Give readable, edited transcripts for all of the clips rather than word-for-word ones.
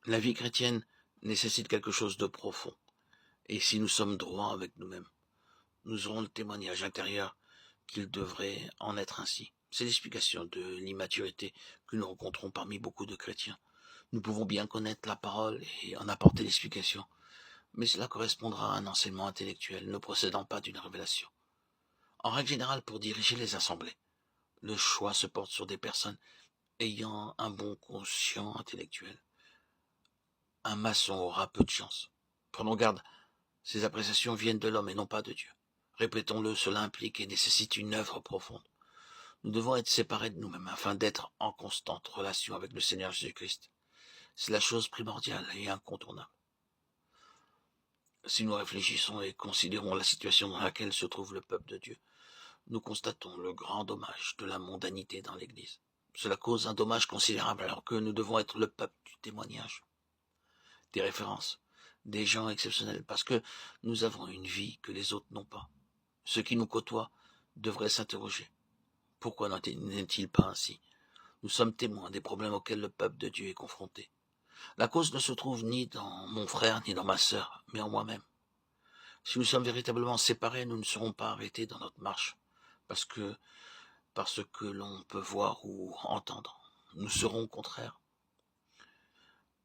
La vie chrétienne nécessite quelque chose de profond. Et si nous sommes droits avec nous-mêmes, nous aurons le témoignage intérieur qu'il devrait en être ainsi. C'est l'explication de l'immaturité que nous rencontrons parmi beaucoup de chrétiens. Nous pouvons bien connaître la parole et en apporter l'explication, mais cela correspondra à un enseignement intellectuel ne procédant pas d'une révélation. En règle générale, pour diriger les assemblées, le choix se porte sur des personnes ayant un bon quotient intellectuel. Un maçon aura peu de chance. Prenons garde, ces appréciations viennent de l'homme et non pas de Dieu. Répétons-le, cela implique et nécessite une œuvre profonde. Nous devons être séparés de nous-mêmes afin d'être en constante relation avec le Seigneur Jésus-Christ. C'est la chose primordiale et incontournable. Si nous réfléchissons et considérons la situation dans laquelle se trouve le peuple de Dieu, nous constatons le grand dommage de la mondanité dans l'Église. Cela cause un dommage considérable alors que nous devons être le peuple du témoignage, des références, des gens exceptionnels, parce que nous avons une vie que les autres n'ont pas. Ceux qui nous côtoient devraient s'interroger. Pourquoi n'est-il pas ainsi? Nous sommes témoins des problèmes auxquels le peuple de Dieu est confronté. La cause ne se trouve ni dans mon frère ni dans ma sœur, mais en moi-même. Si nous sommes véritablement séparés, nous ne serons pas arrêtés dans notre marche, parce que l'on peut voir ou entendre. Nous serons au contraire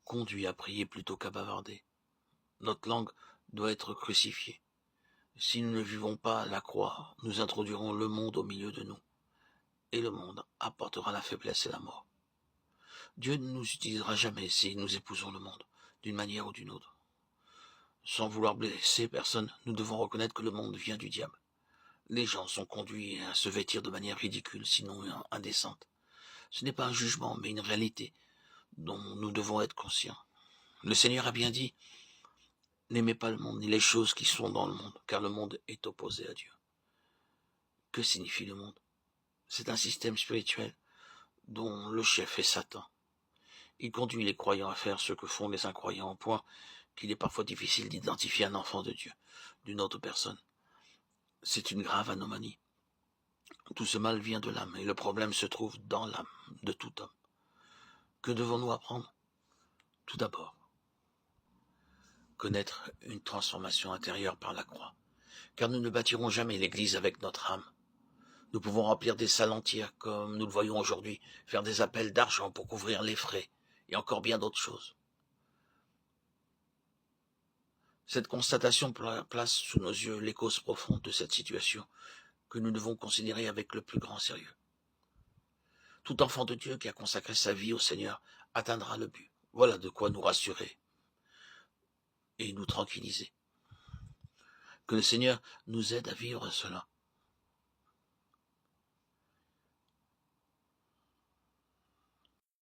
conduits à prier plutôt qu'à bavarder. Notre langue doit être crucifiée. Si nous ne vivons pas la croix, nous introduirons le monde au milieu de nous, et le monde apportera la faiblesse et la mort. Dieu ne nous utilisera jamais si nous épousons le monde, d'une manière ou d'une autre. Sans vouloir blesser personne, nous devons reconnaître que le monde vient du diable. Les gens sont conduits à se vêtir de manière ridicule, sinon indécente. Ce n'est pas un jugement, mais une réalité dont nous devons être conscients. Le Seigneur a bien dit, n'aimez pas le monde ni les choses qui sont dans le monde, car le monde est opposé à Dieu. Que signifie le monde? C'est un système spirituel dont le chef est Satan. Il conduit les croyants à faire ce que font les incroyants, au point qu'il est parfois difficile d'identifier un enfant de Dieu d'une autre personne. C'est une grave anomalie. Tout ce mal vient de l'âme, et le problème se trouve dans l'âme de tout homme. Que devons-nous apprendre? Tout d'abord, connaître une transformation intérieure par la croix, car nous ne bâtirons jamais l'Église avec notre âme. Nous pouvons remplir des salles entières, comme nous le voyons aujourd'hui, faire des appels d'argent pour couvrir les frais, et encore bien d'autres choses. Cette constatation place sous nos yeux les causes profondes de cette situation, que nous devons considérer avec le plus grand sérieux. Tout enfant de Dieu qui a consacré sa vie au Seigneur atteindra le but. Voilà de quoi nous rassurer et nous tranquilliser. Que le Seigneur nous aide à vivre cela.